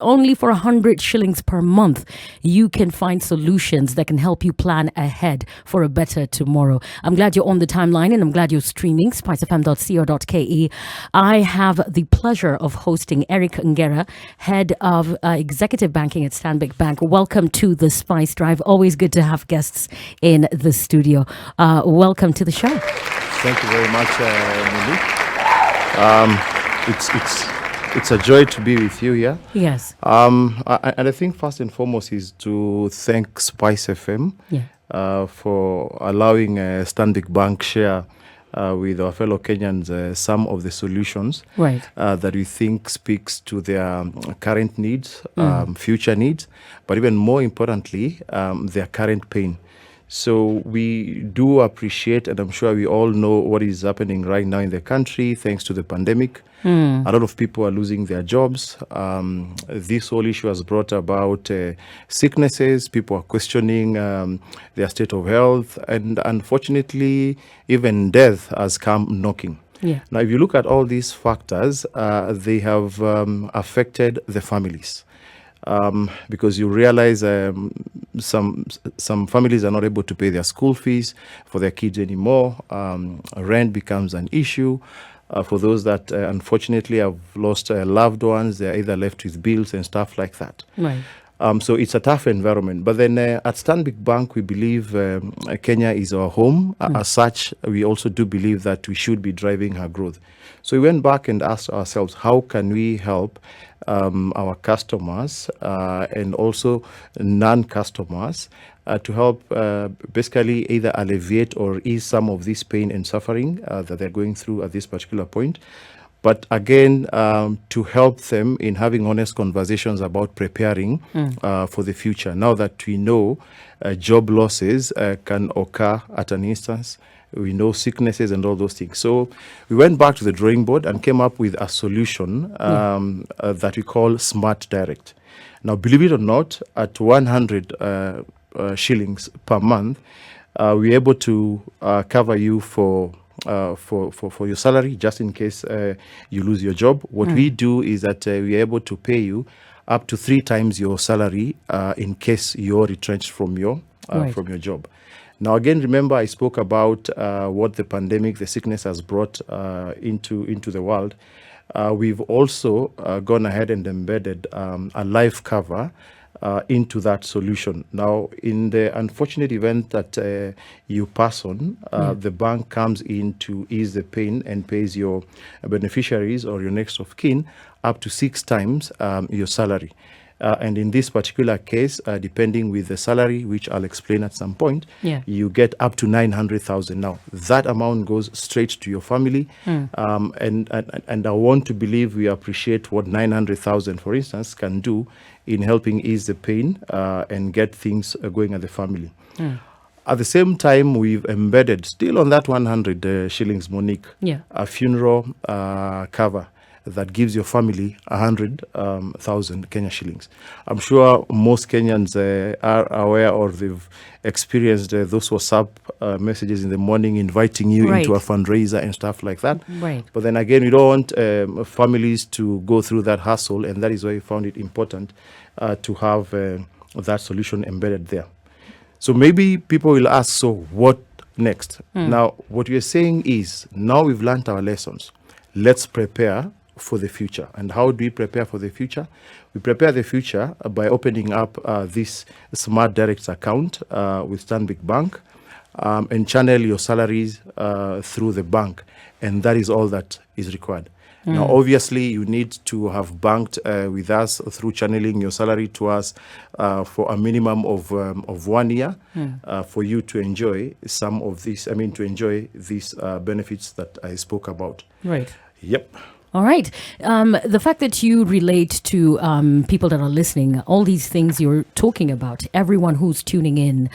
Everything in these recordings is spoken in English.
only for 100 shillings per month, you can find solutions that can help you plan ahead for a better tomorrow. I'm glad you're on the timeline and I'm glad you're streaming spicefm.co.ke. I have the pleasure of hosting Eric Ngeera, Head of Executive Banking at Stanbic Bank. Welcome to the Spice Drive. Always good to have guests in the studio. Welcome to the show. Thank you very much, Lily. It's a joy to be with you here. Yes. And I think first and foremost is to thank Spice FM for allowing Stanbic Bank share with our fellow Kenyans some of the solutions that we think speaks to their current needs, future needs, but even more importantly, their current pain. So we do appreciate, and I'm sure we all know what is happening right now in the country thanks to the pandemic. A lot of people are losing their jobs. This whole issue has brought about sicknesses. People are questioning their state of health. And unfortunately, even death has come knocking. Yeah. Now, if you look at all these factors, they have affected the families. Because you realize some families are not able to pay their school fees for their kids anymore. Rent becomes an issue. For those that unfortunately have lost loved ones, they're either left with bills and stuff like that. Right. So it's a tough environment. But then at Stanbic Bank, we believe Kenya is our home. As such, we also do believe that we should be driving her growth. So we went back and asked ourselves, how can we help our customers and also non-customers to help basically either alleviate or ease some of this pain and suffering that they're going through at this particular point. But again, to help them in having honest conversations about preparing for the future. Now that we know job losses can occur at an instance, we know sicknesses and all those things. So we went back to the drawing board and came up with a solution that we call Smart Direct. Now, believe it or not, at 100 shillings per month, we're able to cover you for your salary, just in case you lose your job. What we do is that we're able to pay you up to 3 times your salary in case you're retrenched from your job. Now, again, remember I spoke about what the pandemic, the sickness has brought into the world. We've also gone ahead and embedded a life cover into that solution. Now, in the unfortunate event that you pass on, the bank comes in to ease the pain and pays your beneficiaries or your next of kin up to 6 times your salary. And in this particular case, depending with the salary, which I'll explain at some point, you get up to 900,000. Now, that amount goes straight to your family. And I want to believe we appreciate what 900,000, for instance, can do in helping ease the pain and get things going at the family. At the same time, we've embedded, still on that 100 shillings, Monique, a funeral cover that gives your family 100,000 Kenya shillings. I'm sure most Kenyans are aware or they've experienced those WhatsApp messages in the morning inviting you into a fundraiser and stuff like that. But then again, we don't want families to go through that hassle, and that is why we found it important to have that solution embedded there. So maybe people will ask, so what next? Now, what we're saying is, now we've learned our lessons. Let's prepare for the future. And how do we prepare for the future? We prepare the future by opening up this Smart Direct account with Stanbic Bank and channel your salaries through the bank. And that is all that is required. Now, obviously, you need to have banked with us through channeling your salary to us for a minimum of 1 year for you to enjoy some of this, to enjoy these benefits that I spoke about. Right. Yep. All right. The fact that you relate to people that are listening, all these things you're talking about, everyone who's tuning in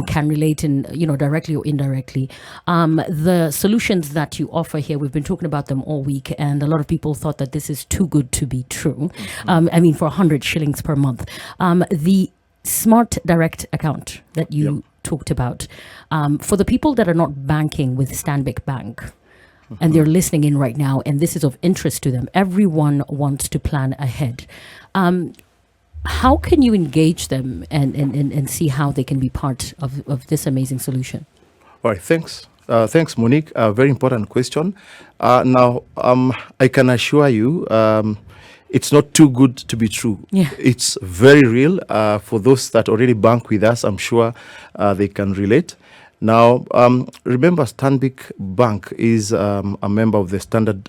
can relate in, directly or indirectly. The solutions that you offer here, we've been talking about them all week, and a lot of people thought that this is too good to be true. For 100 shillings per month. The Smart Direct account that you talked about, for the people that are not banking with Stanbic Bank, and they're listening in right now, and this is of interest to them. Everyone wants to plan ahead. How can you engage them and see how they can be part of this amazing solution? All right, thanks. Thanks, Monique. Very important question. Now, I can assure you, it's not too good to be true. Yeah. It's very real. For those that already bank with us, I'm sure they can relate. Now, remember, Stanbic Bank is a member of the Standard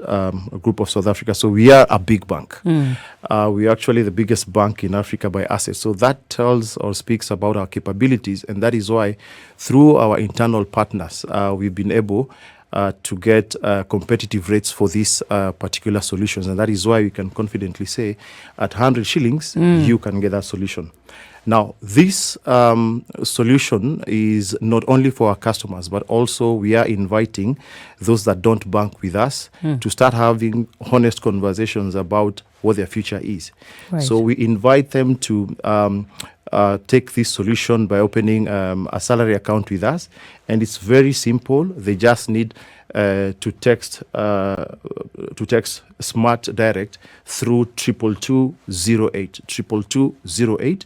Group of South Africa. So we are a big bank. We are actually the biggest bank in Africa by assets. So that tells or speaks about our capabilities. And that is why, through our internal partners, we've been able to get competitive rates for these particular solutions. And that is why we can confidently say at 100 shillings, you can get that solution. Now, this solution is not only for our customers, but also we are inviting those that don't bank with us to start having honest conversations about what their future is. Right. So we invite them to take this solution by opening a salary account with us. And it's very simple. They just need to text Smart Direct through 22208, 22208,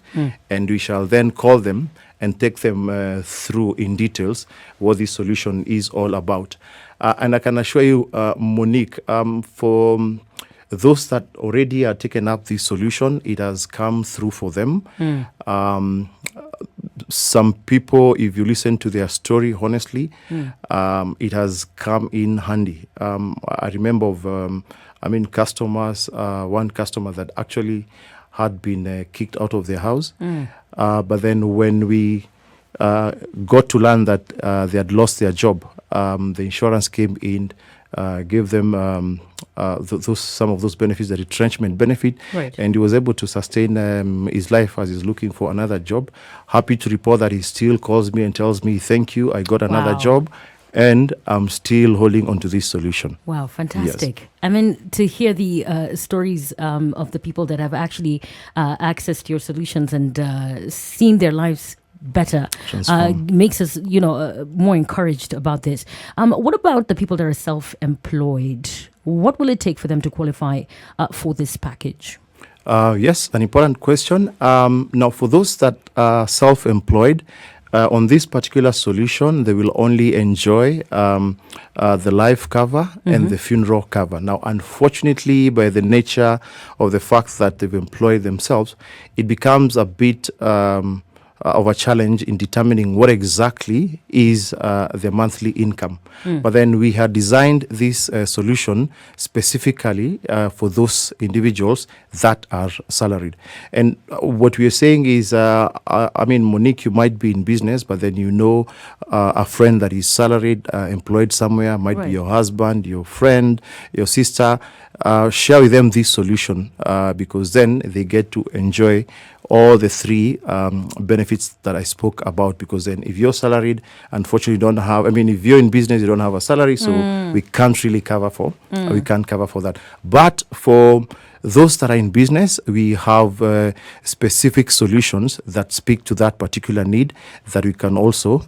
and we shall then call them and take them through in details what this solution is all about. And I can assure you, Monique, for those that already are taken up this solution, it has come through for them. Some people, if you listen to their story honestly, it has come in handy. I remember of, customers, one customer that actually had been kicked out of their house. But then when we got to learn that they had lost their job, the insurance came in, gave them some of those benefits, the retrenchment benefit, Right. and he was able to sustain his life as he's looking for another job. Happy to report that he still calls me and tells me, thank you, I got another Wow. job, and I'm still holding on to this solution. Wow, fantastic. I mean, to hear the stories of the people that have actually accessed your solutions and seen their lives better makes us, more encouraged about this. What about the people that are self-employed? What will it take for them to qualify for this package? Yes, an important question. Now, for those that are self-employed, on this particular solution, they will only enjoy the life cover and the funeral cover. Now, unfortunately, by the nature of the fact that they've employed themselves, it becomes a bit of a challenge in determining what exactly is their monthly income. But then we had designed this solution specifically for those individuals that are salaried. And what we are saying is, Monique, you might be in business, but then a friend that is salaried, employed somewhere, might Right. be your husband, your friend, your sister. Share with them this solution because then they get to enjoy all the three benefits that I spoke about. Because then if you're salaried, unfortunately don't have, if you're in business, you don't have a salary, so we can't really cover for, we can't cover for that. But for those that are in business, we have specific solutions that speak to that particular need that we can also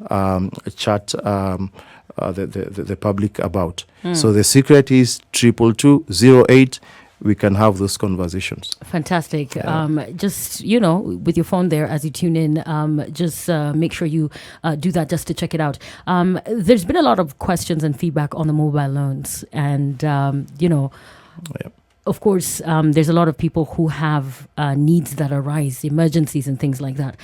chat the public about. So the secret is 22208. We can have those conversations. Fantastic. Just, with your phone there as you tune in, just make sure you do that just to check it out. There's been a lot of questions and feedback on the mobile loans. And, of course, there's a lot of people who have needs that arise, emergencies and things like that.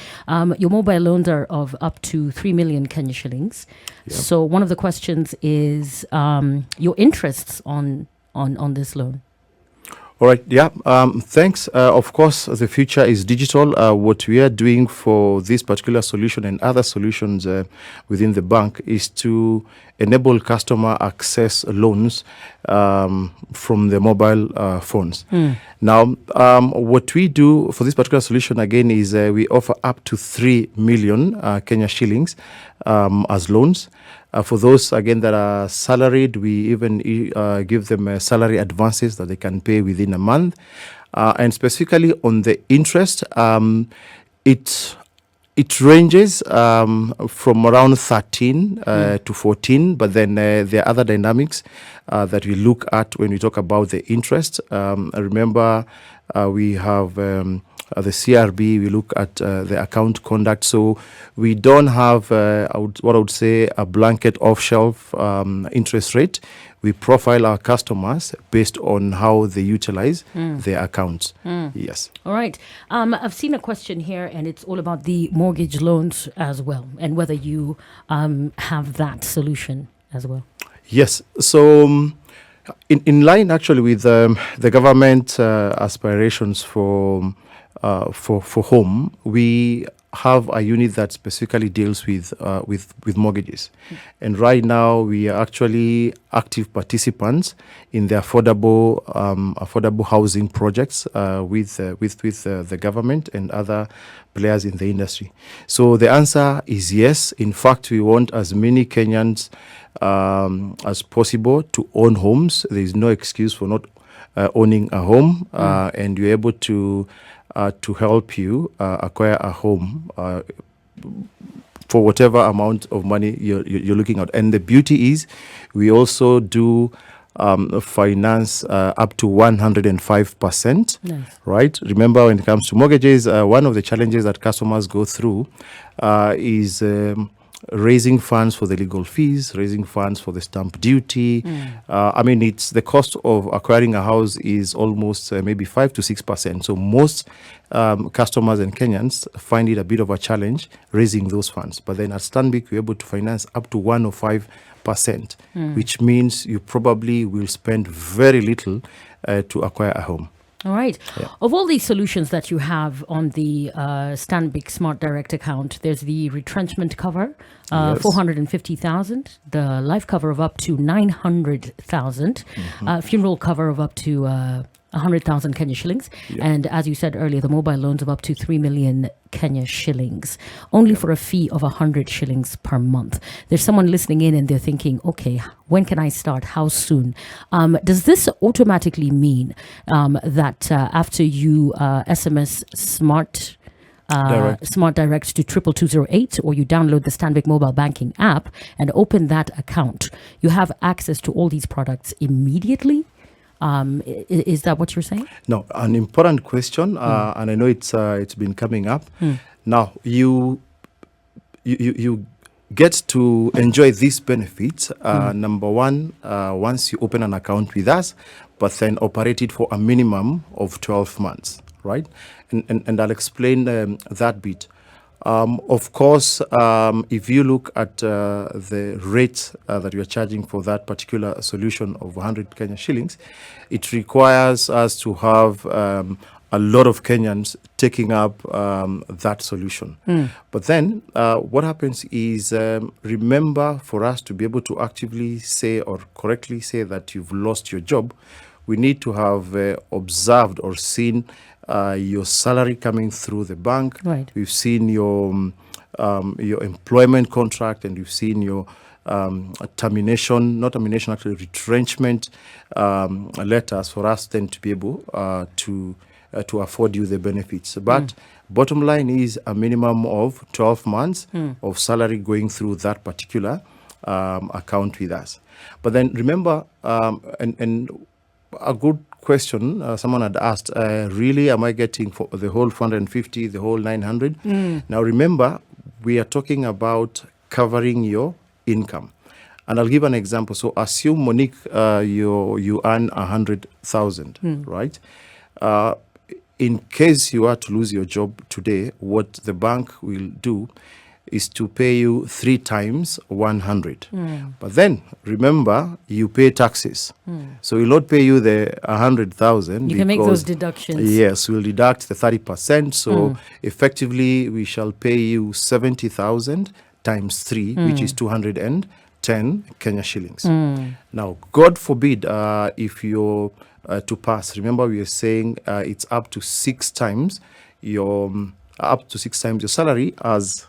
Your mobile loans are of up to 3 million Kenya shillings. Yep. So one of the questions is your interests on this loan. All right. Yeah. Thanks. Of course, the future is digital. What we are doing for this particular solution and other solutions within the bank is to enable customer access loans from the mobile phones. Now, what we do for this particular solution again is we offer up to 3 million Kenya shillings as loans. For those, again, that are salaried, we even give them salary advances that they can pay within a month. And specifically on the interest, it ranges from around 13 to 14, but then there are other dynamics that we look at when we talk about the interest. Remember, we have the CRB, we look at the account conduct. So we don't have what I would say a blanket off-shelf interest rate. We profile our customers based on how they utilize their accounts. Yes. All right. I've seen a question here, and it's all about the mortgage loans as well, and whether you have that solution as well. Yes. So in line actually with the government aspirations for home, we have a unit that specifically deals with mortgages, and right now we are actually active participants in the affordable housing projects with the government and other players in the industry. So the answer is yes. In fact, we want as many Kenyans as possible to own homes. There is no excuse for not owning a home, and you're able to help you acquire a home for whatever amount of money you're looking at. And the beauty is we also do finance up to 105%. Nice. Right? Remember, when it comes to mortgages, one of the challenges that customers go through is raising funds for the legal fees, raising funds for the stamp duty. I mean, it's the cost of acquiring a house is almost maybe 5 to 6%. So most customers and Kenyans find it a bit of a challenge raising those funds. But then at Stanbic, we're able to finance up to 105%, which means you probably will spend very little to acquire a home. All right. Yeah. Of all these solutions that you have on the Stanbic Smart Direct account, there's the retrenchment cover, Yes. 450,000, the life cover of up to 900,000, funeral cover of up to 100,000 Kenya shillings, and as you said earlier, the mobile loans of up to 3 million Kenya shillings, only for a fee of 100 shillings per month. There's someone listening in and they're thinking, okay, when can I start? How soon? Does this automatically mean that after you SMS Smart Direct to 22208, or you download the Stanbic mobile banking app and open that account, you have access to all these products immediately? Is that what you're saying? No, an important question, and I know it's been coming up. Now you get to enjoy these benefits. Number one, once you open an account with us, but then operate it for a minimum of 12 months, right? And I'll explain that bit. Of course, if you look at the rates that we are charging for that particular solution of 100 Kenya shillings, it requires us to have a lot of Kenyans taking up that solution. But then what happens is, remember, for us to be able to actively say or correctly say that you've lost your job, we need to have observed or seen your salary coming through the bank. Right. We've seen your employment contract, and we've seen your retrenchment letters for us then to be able to afford you the benefits. But bottom line is a minimum of 12 months of salary going through that particular account with us. But then remember, and a good question someone had asked, really, am I getting for the whole 450, the whole 900? Now remember, we are talking about covering your income. And I'll give an example. So assume, Monique, you earn 100,000, right? In case you are to lose your job today, what the bank will do is to pay you 3 times 100. But then remember, you pay taxes. So we'll not pay you the 100,000. You can make those deductions. Yes, we'll deduct the 30%. So effectively, we shall pay you 70,000 times 3, which is 210 Kenya shillings. Now, God forbid, if you're to pass, remember we are saying it's up to 6 times your salary as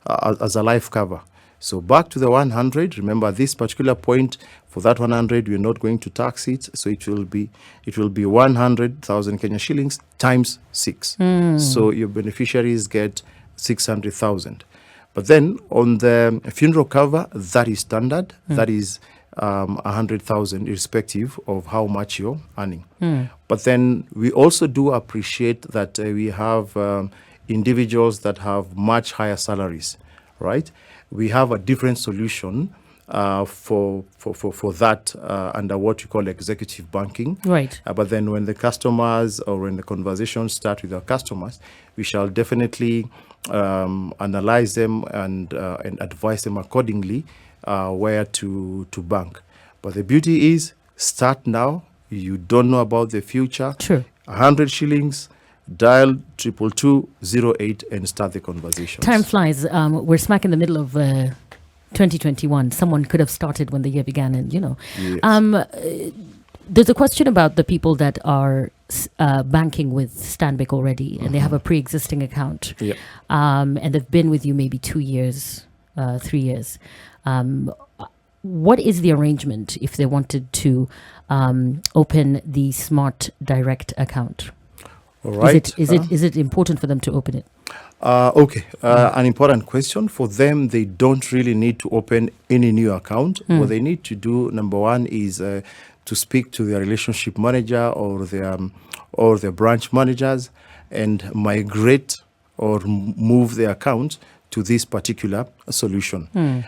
a life cover. So back to the 100, remember this particular point, for that 100, we're not going to tax it. So it will be 100,000 Kenya shillings times 6. So your beneficiaries get 600,000. But then on the funeral cover, that is standard. That is 100,000, irrespective of how much you're earning. But then we also do appreciate that we have individuals that have much higher salaries, right? We have a different solution for that under what you call executive banking. Right. But then when the customers or when the conversations start with our customers, we shall definitely analyze them and advise them accordingly where to bank. But the beauty is, start now. You don't know about the future. True. 100 shillings, dial 22208 and start the conversation. Time flies. We're smack in the middle of 2021. Someone could have started when the year began, and Yes. There's a question about the people that are banking with Stanbic already, and they have a pre-existing account, Yeah. and they've been with you maybe 2 years, 3 years. What is the arrangement if they wanted to open the Smart Direct account? All right. Is it important for them to open it? Okay, an important question. For them, they don't really need to open any new account. What they need to do, number one, is to speak to their relationship manager or their branch managers and migrate or move their account to this particular solution.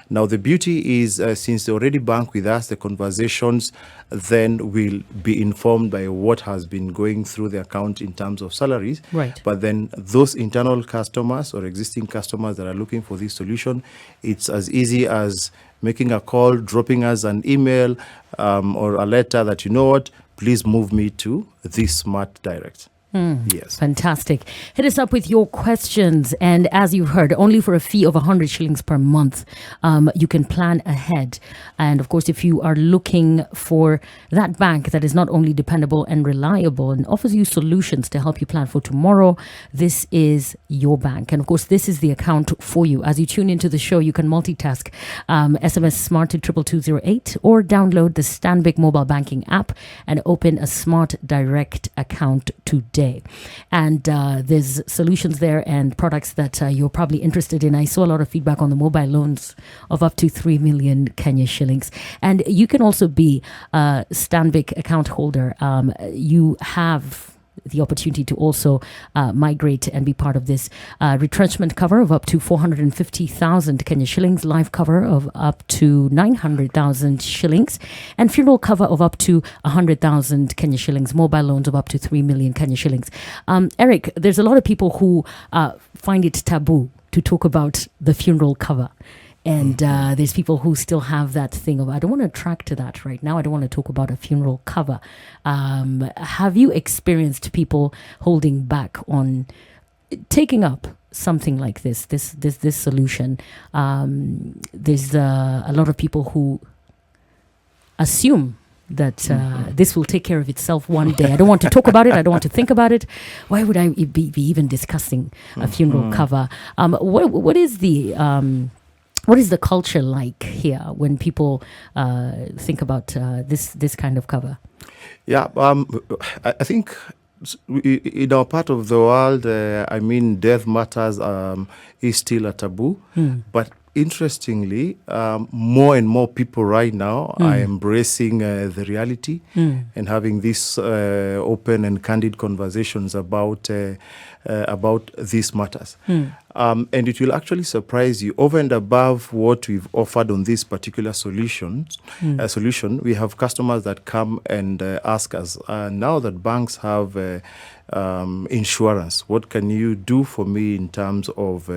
Now, the beauty is, since they already bank with us, the conversations then will be informed by what has been going through the account in terms of salaries. Right. But then those internal customers or existing customers that are looking for this solution, it's as easy as making a call, dropping us an email or a letter that, you know what, please move me to this Smart Direct. Yes. Fantastic. Hit us up with your questions. And as you heard, only for a fee of 100 shillings per month, you can plan ahead. And of course, if you are looking for that bank that is not only dependable and reliable and offers you solutions to help you plan for tomorrow, this is your bank. And of course, this is the account for you. As you tune into the show, you can multitask, SMS SMART to 22208 or download the Stanbic mobile banking app and open a Smart Direct account today. And there's solutions there and products that you're probably interested in. I saw a lot of feedback on the mobile loans of up to 3 million Kenya shillings. And you can also be a Stanbic account holder. You have the opportunity to also migrate and be part of this retrenchment cover of up to 450,000 Kenya shillings, life cover of up to 900,000 shillings, and funeral cover of up to 100,000 Kenya shillings, mobile loans of up to 3 million Kenya shillings. Eric, there's a lot of people who find it taboo to talk about the funeral cover. And there's people who still have that thing of, I don't want to track to that right now. I don't want to talk about a funeral cover. Have you experienced people holding back on taking up something like this solution? There's a lot of people who assume that this will take care of itself one day. I don't want to talk about it. I don't want to think about it. Why would I be even discussing a funeral cover? What is the culture like here when people think about this kind of cover? Yeah, I think in our part of the world, death matters is still a taboo. But interestingly, more and more people right now are embracing the reality and having these open and candid conversations about these matters. And it will actually surprise you. Over and above what we've offered on this particular solution, we have customers that come and ask us, now that banks have insurance, what can you do for me in terms of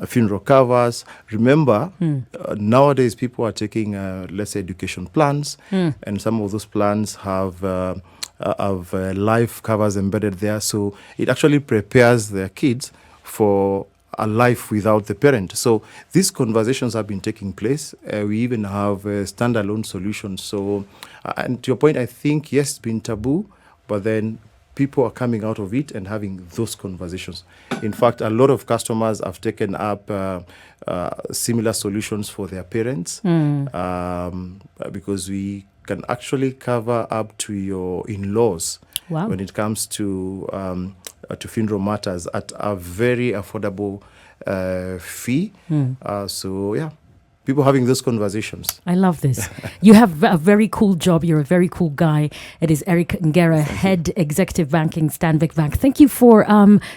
funeral covers? Remember, nowadays people are taking, let's say, education plans, and some of those plans have life covers embedded there. So it actually prepares their kids for a life without the parent. So these conversations have been taking place. We even have standalone solutions. So, and to your point, I think, yes, it's been taboo, but then people are coming out of it and having those conversations. In fact, a lot of customers have taken up similar solutions for their parents because we can actually cover up to your in-laws when it comes to funeral matters at a very affordable fee. So, yeah. people having those conversations. I love this. You have a very cool job. You're a very cool guy. It is Eric Ngeera, Head Executive Banking, Stanbic Bank. Thank you for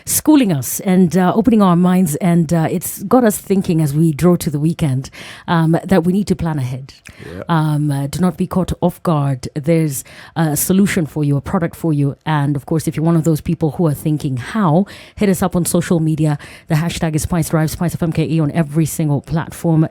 schooling us and opening our minds. And it's got us thinking as we draw to the weekend that we need to plan ahead. Yeah. Do not be caught off guard. There's a solution for you, a product for you. And of course, if you're one of those people who are thinking how, hit us up on social media. The hashtag is Spice Drive, Spice of MKE on every single platform.